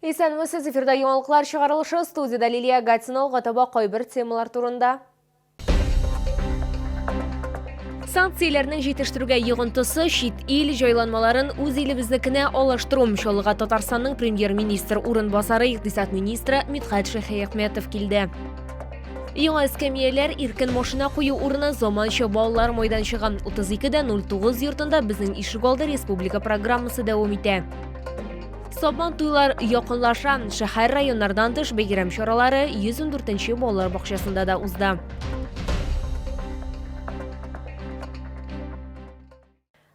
Исәнмесез, эфирда яңалыклар чыгарылышы, студияда Лилия Гатинова таба кайбер темалар турында. Санкцияләрнең җитештерүгә йогынтысы чит ил җайланмаларын үз илебезнекенә алыштыру мөмкинлеге Татарстанның премьер-министр урынбасары икътисад министры Мидхәт Шәйхиәхмәтов килде. Яңа эскәмияләр иркен машина кую урыны заманча балалар мәйданчыгы 32:09 йортында безнең ишегалды республика программасы дәвам итә. Сабан туйлар якынлаша, шәһәр районнардан тыш бәйрәм чаралары 114-нче балалар бакчасында да узды.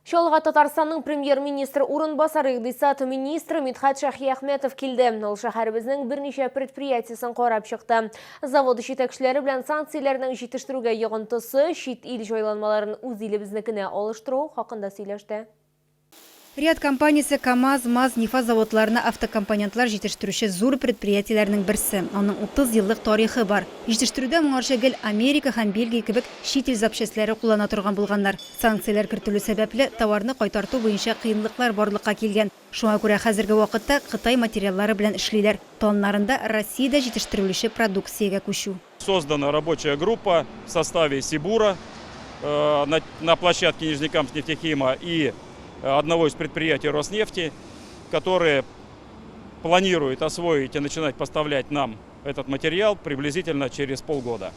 Чалга Татарстанның премьер-министр урынбасары икътисад министры Мидхәт Шәйхиәхмәтов килде. Ул шәһәребезнең берничә предприятиясын карап чыкты. Завод җитәкчеләре белән санкцияләрнең җитештерүгә йогынтысы чит ил җайланмаларын үз илебезнекенә алыштыру хакында сөйләште. Ряд компаниясе КАМАЗ, МАЗ, Нефа заводларына автокомпонентлар җитештерүче зур предприятиеләрнең берсе. Аның 30 еллык тарихы бар. Җитештерүдә моңарча гел Америка һәм Бельгия кебек чит ил запчастлары куллана торган булганнар. Санкцияләр кертелү сәбәпле товарны кайтарту буенча кыенлыклар барлыкка килгән. Шуңа күрә хәзерге вакытта Кытай материаллары белән эшлиләр. Планнарында Россиядә җитештерелүче продукциягә күчү. Создана рабочая группа в составе Сибура на площадке Нижнекамскнефтехима и одного из предприятий Роснефти, которые планируют освоить и начинать поставлять нам этот материал приблизительно через полгода.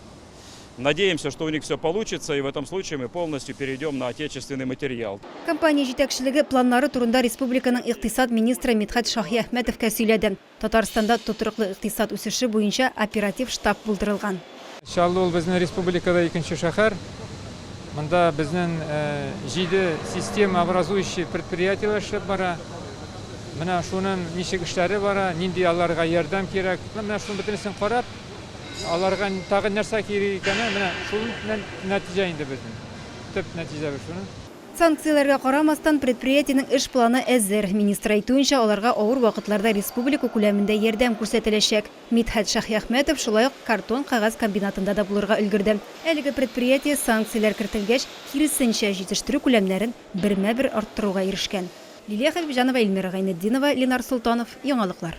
Надеемся, что у них все получится, и в этом случае мы полностью перейдем на отечественный материал. Компания җитәкчелеге планнары турында республиканың икътисад министры Мидхәт Шәйхиәхмәтовка сөйләде. Татарстанда тотрыклы икътисад үсеше буенча оператив штаб булдырылган. Иншалла, ул безнең республикада икенче шәһәр. Монда безнең 7 система образующий предприятиеләр эшләп бара. Менә шуның ничек эшләре бара, нинди аларга ярдәм кирәк. Менә шуның бөтенесен карап, аларга тагын нәрсә кирәк икәнен, менә шуның нәтиҗә инде безнең. Төп нәтиҗә шуның. Санкцияләргә карамастан предприятиенең эш планы әзер. Министр әйтүенчә, аларга авыр вакытларда республика күләмендә ярдәм күрсәтеләчәк. Мидхәт Шәйхиәхмәтов шулай ук картон кагаз комбинатында да булырга өлгерде. Әлеге предприятие санкцияләр кертелгәч, киресенчә җитештерү күләмнәрен бермә-бер арттыруга ирешкән. Лилия Хәбибҗанова, Эльмира Гайнетдинова, Ленар Султанов, Яңалыклар.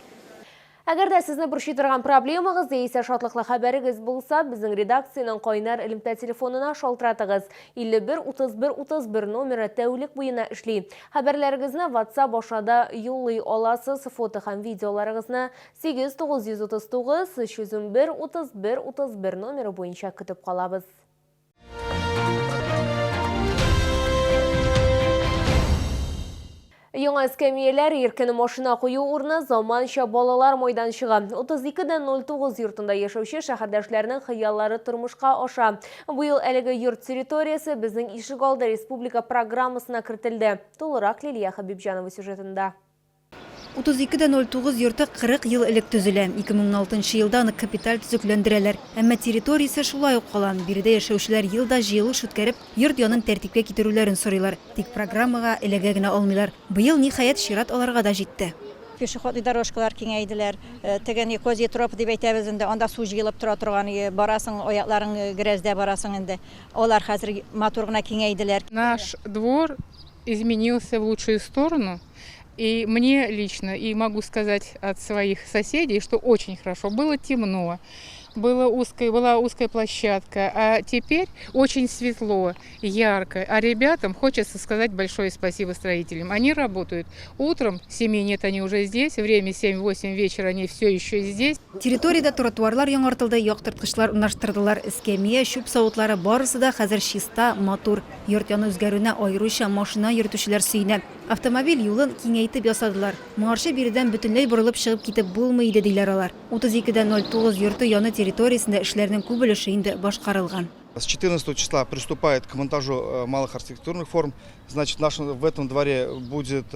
Әгәр дә сезне борчый торган проблемагыз яисә шатлыклы хәбәрегез булса, безнең редакциянең кайнар элемтә телефонына шалтыратыгыз. 51-31-31 номеры тәүлек буена эшли. Хәбәрләрегезне WhatsApp ашада юллый аласыз, фото һәм видеоларыгызны 8939-301-31-31 номеры буенча көтеп калабыз. Яңа эскәмияләр иркен машина кую урыны заманча балалар мәйданчыгы 32:09 йортында яшәүче шәһәрдәшләрнең хыяллары тормышка аша. Быел әлеге йорт территориясе безнең ишегалды республика программасына кертелде. Тулырак Лилия Хәбибҗанова сюжетында. 32:09 йорты 40 ел элек төзелә. 2016 елда аны капиталь төзекләндерәләр. Әмма территориясе шулай ук калган. Биредә яшәүчеләр елда җыелыш үткәреп, йорт янын тәртипкә китерүләрен сорыйлар. Тик программага эләгә генә алмыйлар. Быел ниһаять чират аларга да җитте. Пешеходный дорожкалар киңәйделәр. Тегән кози троп дип әйтәбез инде. Анда су җыелып тора торган, барасың, аякларың грязьдә барасың инде. Алар хәзер матур гына киңәйделәр. Наш двор изменился в лучшую сторону. И мне лично, и могу сказать от своих соседей, что очень хорошо. Было темно, была узкая площадка, а теперь очень светло, ярко. А ребятам хочется сказать большое спасибо строителям. Они работают утром, 7 нет, они уже здесь, время 7-8 вечера, они все еще здесь. Территорияда тротуарлар яңартылды, яктырткычлар урнаштырдылар, эскәмия, чүп савытлары барысы да хәзер чиста, матур. Йорт яны үзгәрүенә аеруча машина йөртүчеләр сөенә. Автомобиль юлын киңәйтеп ясадылар. Моңарчы биредән бөтенләй борылып чыгып китеп булмый иде диләр алар. 32:09 йорты яны территориясендә эшләрнең күп өлеше инде башкарылган. С 14 числа приступает к монтажу малых архитектурных форм. Значит, в этом дворе будет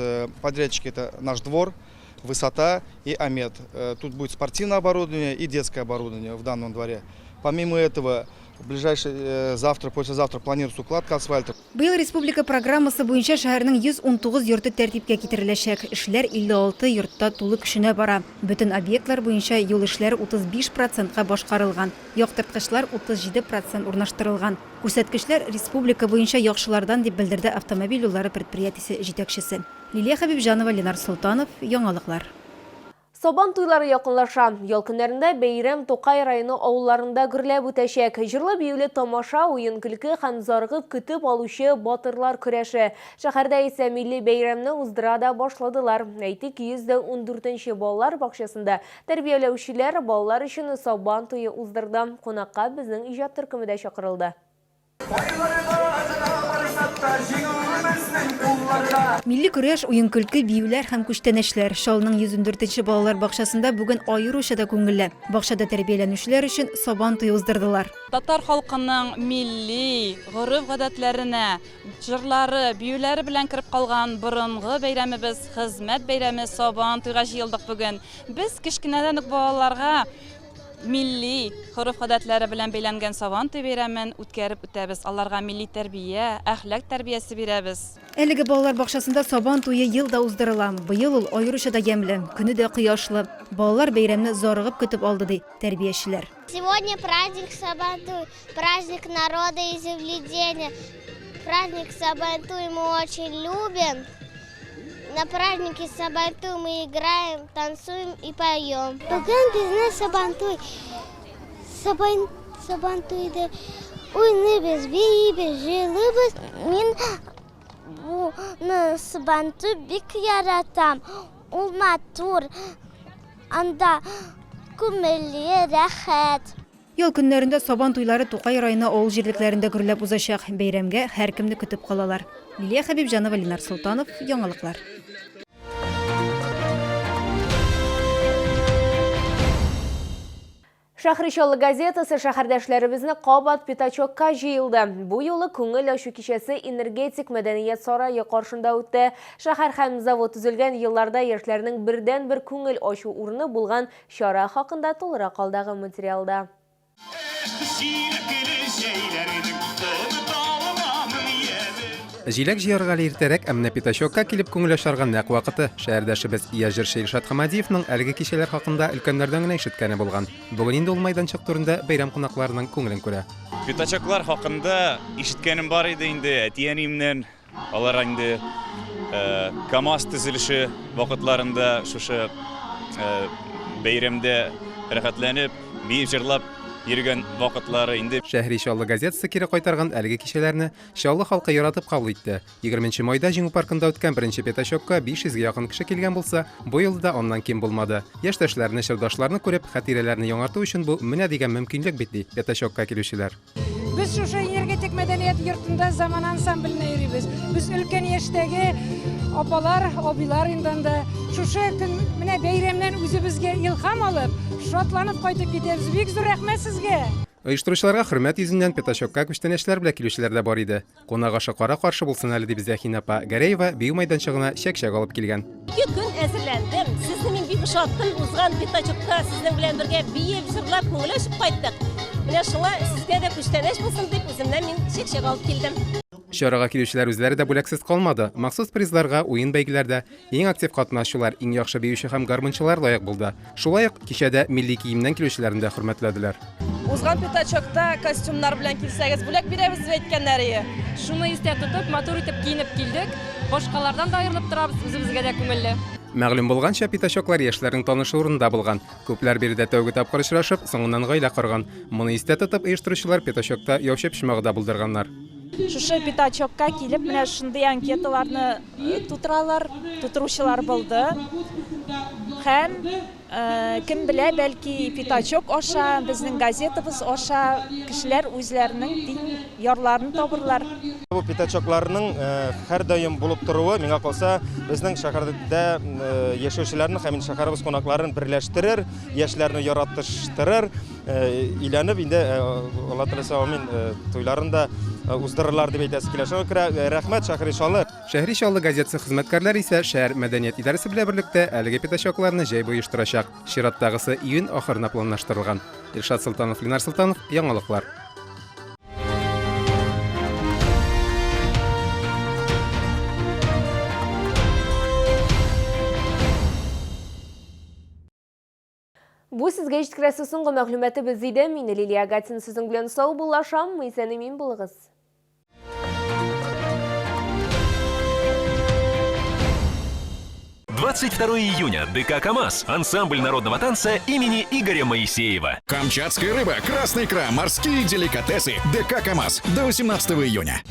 подрядчик, это наш двор, высота и АМЕД. Тут будет спортивное оборудование и детское оборудование в данном дворе. Помимо этого, в ближайший завтра, послезавтра планируется укладка асфальта. Быел республика программасы буенча шәһәрнең 119 йорты тәртипкә китереләчәк. Эшләр 56 йортта тулы көченә бара. Бөтен объектлар буенча юл эшләре 35%ка башкарылган. Яктырткычлар 37% урнаштырылган. Күрсәткечләр республика буенча яхшылардан дип белдерде автомобиль юллары предприятиесе җитәкчесе. Лилия Хәбибҗанова, Ленар Султанов, Яңалыклар. Собан туйлары якынлаша. Ял көннәрендә Бәйрәм Токай районы авылларында гөрләп үтәчәк. Җырлы биюле тамаша, уен көлке һәм зарыгып көтеп алучы батырлар көрәше. Шәһәрдә исә милли бәйрәмне уздыра да башладылар. Әйтик, 114-нче балалар бакчасында тәрбияләүчеләр балалар өчен Сабан туе уздырды. Кунакка безнең иҗат төркеме дә чакырылды. Милли көрәш, уен көлке, биюләр һәм күчтәнәшләр. Шалның 114-нче балалар бакчасында бүген аеруча да күңелле. Бакчада тәрбияләнүчеләр өчен Сабан туе уздырдылар. Татар халкының милли гореф-гадәтләренә, җырлары, биюләре белән кирип калган борынгы бәйрәмебез, хезмәт бәйрәме Сабан туйга җыелдык бүген. Без кичкенәдән үк балаларга милли гореф-гадәтләре белән бәйләнгән Сабан туй бәйрәмен үткәреп үтәбез. Аларга милли тәрбия, әхлак тәрбиясе бирәбез. Әлеге балалар бакчасында Сабан туе елда уздырыла. Быел ул аеруча да ямьле, көне дә кояшлы. Балалар бәйрәмне зарыгып көтеп алды ди тәрбиячеләр. Сегодня праздник Сабан туй, праздник народа и заведения. Праздник Сабан туй мы очень любим. На празднике Сабан туй мы играем, танцуем и поем. Бүгін біздің Сабан туйды ойнайбыз, бейбіз, жылыбыз. Мен бұны Сабан туй бик яратам. Ол матур, анда күңелле, рәхәт. Ял көннәрендә Сабан туйлары Тукай районы авыл җирлекләрендә гөрләп узачак. Бәйрәмгә һәркемне көтеп калалар. Лилия Хәбибҗанова, Ленар Султанов, яңалыклар. Шәһричаллы газетасы шәһәрдәшләребезне кабат пятачокка җыелды. Бу юлы күңел ачу кичәсе энергетик мәдәният сарае каршында үтте. Шәһәр һәм завод төзелгән елларда яшьләрнең бердән-бер күңел ачу урыны булган чара хакында тулырак алдагы материалда. Җиләк җыярга иртәрәк әмнә пятачокка килеп күңел ачарга нәкъ вакыты. Шәһәрдәшебез Яҗир Илшат Хамадиевның әлеге кичәләр хакында өлкәннәрдән генә ишеткәне булган. Бүген инде ул мәйданчык турында бәйрәм кунакларының күңелен күрә. Пятачоклар хакында ишеткәнем бар иде инде, әтиәниемнән. Алар инде КамАЗ төзелеше вакытларында шушы бәйрәмдә рәхәтләнеп, биеп җырлап йөргән вакытлары инде. Шәһричаллы газетасы кире кайтарган әлеге кичәләрне Чаллы халкы яратып кабул итте. 20 майда Җиңү паркында үткән беренче пятачокка 500-гә якын кеше килгән булса, бу елда оннан ким булмады. Яшьтәшләрне, чордашларны күреп, хатирәләрне яңарту өчен бу менә дигән мөмкинлек бит ди пятачокка килүчеләр. Biz şuşa energetik medeniyet yurtunda zaman ansambline yürüyoruz. Biz ülken yaştagi apalar, abilar indanda şuşa gün mine beyramdan üzübüzge ilham alıp, şatlanıp kaytıp gideriz. Büyük zor rahmet sizge. Оештыручыларга хөрмәт йөзеннән пятачокка күчтәнәчләр белән килүчеләр дә бар иде. Кунак-ашы кара каршы булсын әле дип Зәхин апа Гәрәева бию мәйданчыгына чәк-чәк алып килгән. 2 көн әзерләндем. Сезне мин бик ошаттым. Узган пятачокка сезнең белән бергә биеп, җырлап, күңел ачып кайттык. Менә шулай сезгә дә күчтәнәч булсын дип үземнән мин чәк-чәк алып килдем. Чарага килүчеләр үзләре дә бүләксез калмады. Махсус призларга, уен бәйгеләрдә иң актив катнашучылар, иң яхшы биюче һәм гармунчылар лаек булды. Шулай ук кичәдә милли киемнән килүчеләрне дә хөрмәтләделәр. Узган пятачокта костюмнар белән килсәгез, бүләк бирәбез дип әйткәннәре. Шуны истә тотып, матур итеп киенеп килдек. Башкалардан да аерылып торабыз, үзебезгә дә күңелле. Мәгълүм булганча, пятачоклар яшьләрнең танышы урынында булган. Күпләр биредә тәүге тапкыр очрашып, соңыннан гаилә корган. Моны истә тотып, оештыручылар пятачокта яучы пишмагы да булдырганнар. Шушы пятачокка килеп, менә шундый анкеталарны тутыралар, тутыручылар булды. Һәм кем белә, бәлки пятачок аша, безнең газетабыз аша кешеләр үзләренең дин ярларын табырлар. Бу пятачокларның һәр даим булып торуы, миңа калса, безнең шәһәрдә яшәүчеләрне һәм шәһәрбез конакларын берләштерер, яшьләрне яратыштырыр, иләнеп инде Алла Тәгалә амин туйларында уздырырлар дип әйтәсе килә. Шуңа күрә рәхмәт Шәһричаллы. Шәһричаллы газетасы хезмәткәрләре исә шәһәр мәдәният идарәсе белән берлектә әлеге пятачокларны җәй буе оештырачак. Чираттагысы июнь ахырына планлаштырылган. Илшат Султанов, Ленар Султанов, яңалыклар. Бу сезгә җиткерәсе соңгы мәгълүматы без иде. Мин Лилия Гатин сезнең белән сау булашам. Исән-имин булыгыз. 22 июня. ДК «КамАЗ». Ансамбль народного танца имени Игоря Моисеева. Камчатская рыба, красная икра, морские деликатесы. ДК «КамАЗ» до 18 июня.